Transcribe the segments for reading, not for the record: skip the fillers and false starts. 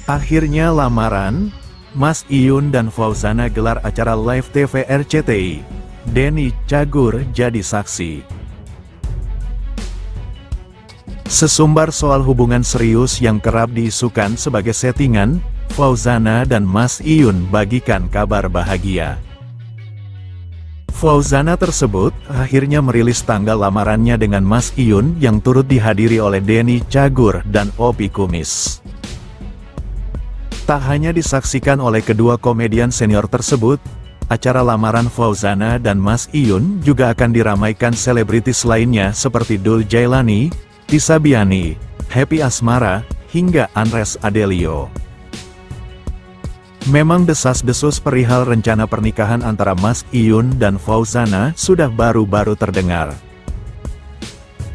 Akhirnya lamaran, Mas Iyun dan Fauzana gelar acara live TV RCTI. Denny Cagur jadi saksi. Sesumbar soal hubungan serius yang kerap diisukan sebagai settingan, Fauzana dan Mas Iyun bagikan kabar bahagia. Fauzana tersebut akhirnya merilis tanggal lamarannya dengan Mas Iyun yang turut dihadiri oleh Denny Cagur dan Opi Kumis. Tak hanya disaksikan oleh kedua komedian senior tersebut, acara lamaran Fauzana dan Mas Iyun juga akan diramaikan selebritis lainnya seperti Dul Jailani, Tisa Biani, Happy Asmara, hingga Andres Adelio. Memang desas-desus perihal rencana pernikahan antara Mas Iyun dan Fauzana sudah baru-baru terdengar.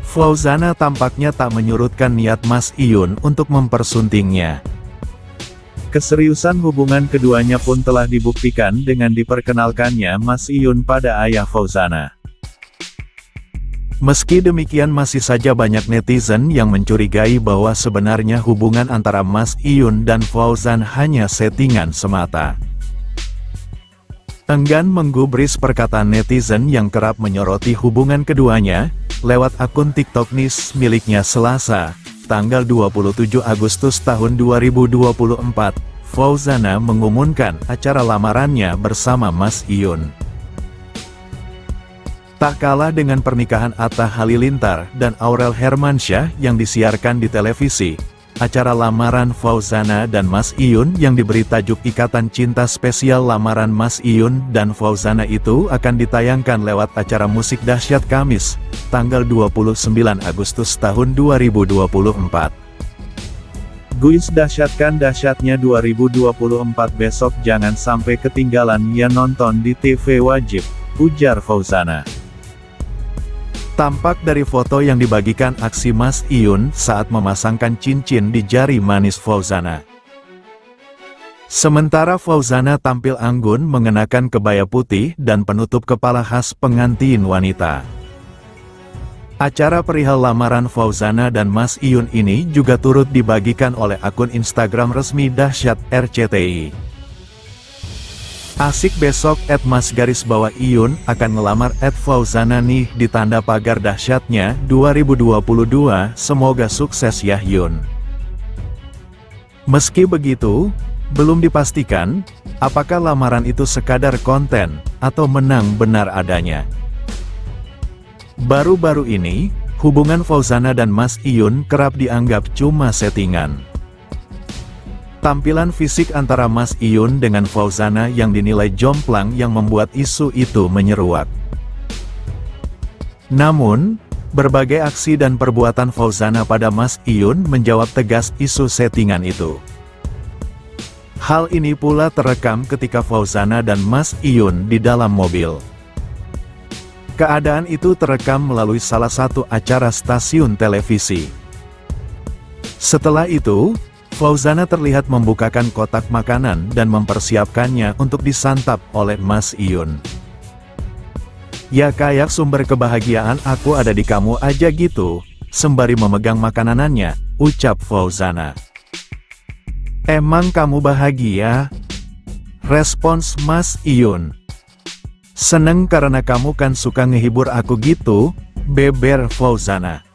Fauzana tampaknya tak menyurutkan niat Mas Iyun untuk mempersuntingnya. Keseriusan hubungan keduanya pun telah dibuktikan dengan diperkenalkannya Mas Iyun pada ayah Fauzana. Meski demikian masih saja banyak netizen yang mencurigai bahwa sebenarnya hubungan antara Mas Iyun dan Fauzan hanya settingan semata. Enggan menggubris perkataan netizen yang kerap menyoroti hubungan keduanya, lewat akun TikTok Nis miliknya Selasa, tanggal 27 Agustus tahun 2024, Fauzana mengumumkan acara lamarannya bersama Mas Iyun. Tak kalah dengan pernikahan Atta Halilintar dan Aurel Hermansyah yang disiarkan di televisi, acara lamaran Fauzana dan Mas Iyun yang diberi tajuk Ikatan Cinta Spesial Lamaran Mas Iyun dan Fauzana itu akan ditayangkan lewat acara Musik Dahsyat Kamis, tanggal 29 Agustus tahun 2024. Guys, dahsyatkan dahsyatnya 2024 besok, jangan sampai ketinggalan ya, nonton di TV wajib, ujar Fauzana. Tampak dari foto yang dibagikan aksi Mas Iyun saat memasangkan cincin di jari manis Fauzana. Sementara Fauzana tampil anggun mengenakan kebaya putih dan penutup kepala khas pengantin wanita. Acara perihal lamaran Fauzana dan Mas Iyun ini juga turut dibagikan oleh akun Instagram resmi Dahsyat RCTI. Asik besok @mas_Iyun akan ngelamar @Fauzana nih di tanda pagar dahsyatnya 2022, semoga sukses ya Yun. Meski begitu, belum dipastikan apakah lamaran itu sekadar konten atau menang benar adanya. Baru-baru ini, hubungan Fauzana dan Mas Iyun kerap dianggap cuma settingan. Tampilan fisik antara Mas Iyun dengan Fauzana yang dinilai jomplang yang membuat isu itu menyeruak. Namun, berbagai aksi dan perbuatan Fauzana pada Mas Iyun menjawab tegas isu settingan itu. Hal ini pula terekam ketika Fauzana dan Mas Iyun di dalam mobil. Keadaan itu terekam melalui salah satu acara stasiun televisi. Setelah itu, Fauzana terlihat membukakan kotak makanan dan mempersiapkannya untuk disantap oleh Mas Iyun. Ya kayak sumber kebahagiaan aku ada di kamu aja gitu, sembari memegang makananannya, ucap Fauzana. Emang kamu bahagia? Respons Mas Iyun. Seneng karena kamu kan suka ngehibur aku gitu, beber Fauzana.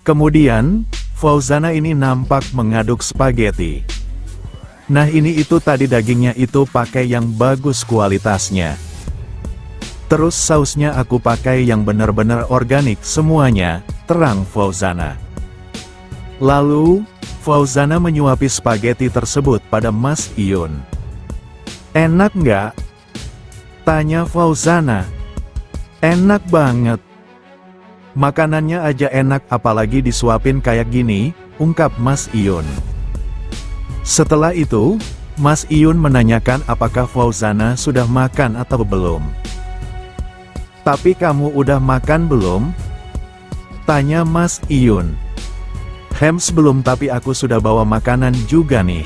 Kemudian, Fauzana ini nampak mengaduk spaghetti. Nah ini itu tadi dagingnya itu pakai yang bagus kualitasnya. Terus sausnya aku pakai yang benar-benar organik semuanya, terang Fauzana. Lalu, Fauzana menyuapi spaghetti tersebut pada Mas Iyun. Enak nggak? Tanya Fauzana. Enak banget. Makanannya aja enak apalagi disuapin kayak gini, ungkap Mas Iyun. Setelah itu, Mas Iyun menanyakan apakah Fauzana sudah makan atau belum. Tapi kamu udah makan belum? Tanya Mas Iyun. Hems belum, tapi aku sudah bawa makanan juga nih.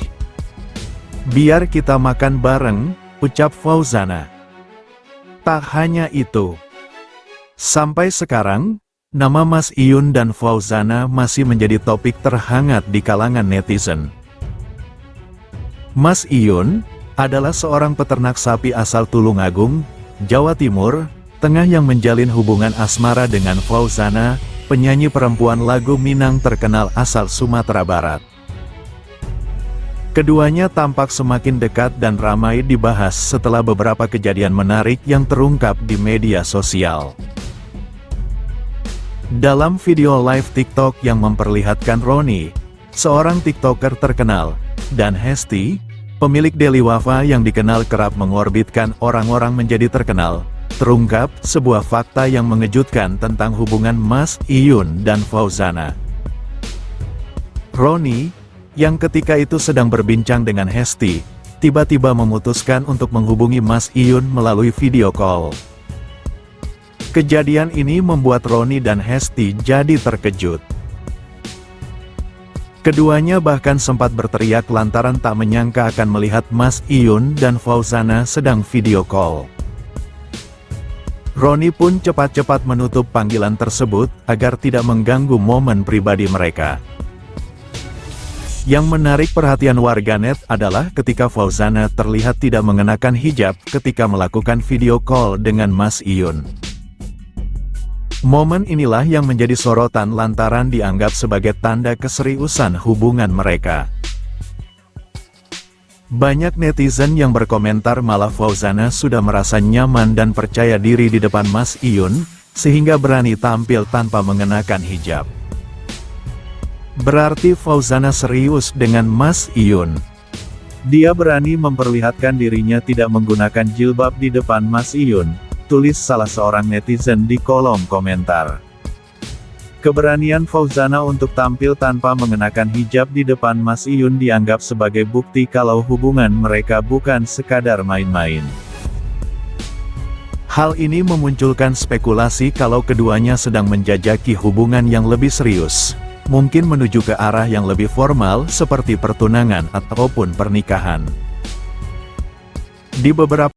Biar kita makan bareng, ucap Fauzana. Tak hanya itu. Sampai sekarang, nama Mas Iyun dan Fauzana masih menjadi topik terhangat di kalangan netizen. Mas Iyun adalah seorang peternak sapi asal Tulungagung, Jawa Timur, Tengah yang menjalin hubungan asmara dengan Fauzana, penyanyi perempuan lagu Minang terkenal asal Sumatera Barat. Keduanya tampak semakin dekat dan ramai dibahas setelah beberapa kejadian menarik yang terungkap di media sosial. Dalam video live TikTok yang memperlihatkan Roni, seorang TikToker terkenal, dan Hesti, pemilik Deli Wafa yang dikenal kerap mengorbitkan orang-orang menjadi terkenal, terungkap sebuah fakta yang mengejutkan tentang hubungan Mas Iyun dan Fauzana. Roni, yang ketika itu sedang berbincang dengan Hesti, tiba-tiba memutuskan untuk menghubungi Mas Iyun melalui video call. Kejadian ini membuat Roni dan Hesti jadi terkejut. Keduanya bahkan sempat berteriak lantaran tak menyangka akan melihat Mas Iyun dan Fauzana sedang video call. Roni pun cepat-cepat menutup panggilan tersebut agar tidak mengganggu momen pribadi mereka. Yang menarik perhatian warganet adalah ketika Fauzana terlihat tidak mengenakan hijab ketika melakukan video call dengan Mas Iyun. Momen inilah yang menjadi sorotan lantaran dianggap sebagai tanda keseriusan hubungan mereka. Banyak netizen yang berkomentar malah Fauzana sudah merasa nyaman dan percaya diri di depan Mas Iyun, sehingga berani tampil tanpa mengenakan hijab. Berarti Fauzana serius dengan Mas Iyun. Dia berani memperlihatkan dirinya tidak menggunakan jilbab di depan Mas Iyun, tulis salah seorang netizen di kolom komentar. Keberanian Fauzana untuk tampil tanpa mengenakan hijab di depan Mas Iyun dianggap sebagai bukti kalau hubungan mereka bukan sekadar main-main. Hal ini memunculkan spekulasi kalau keduanya sedang menjajaki hubungan yang lebih serius, mungkin menuju ke arah yang lebih formal seperti pertunangan ataupun pernikahan. Di beberapa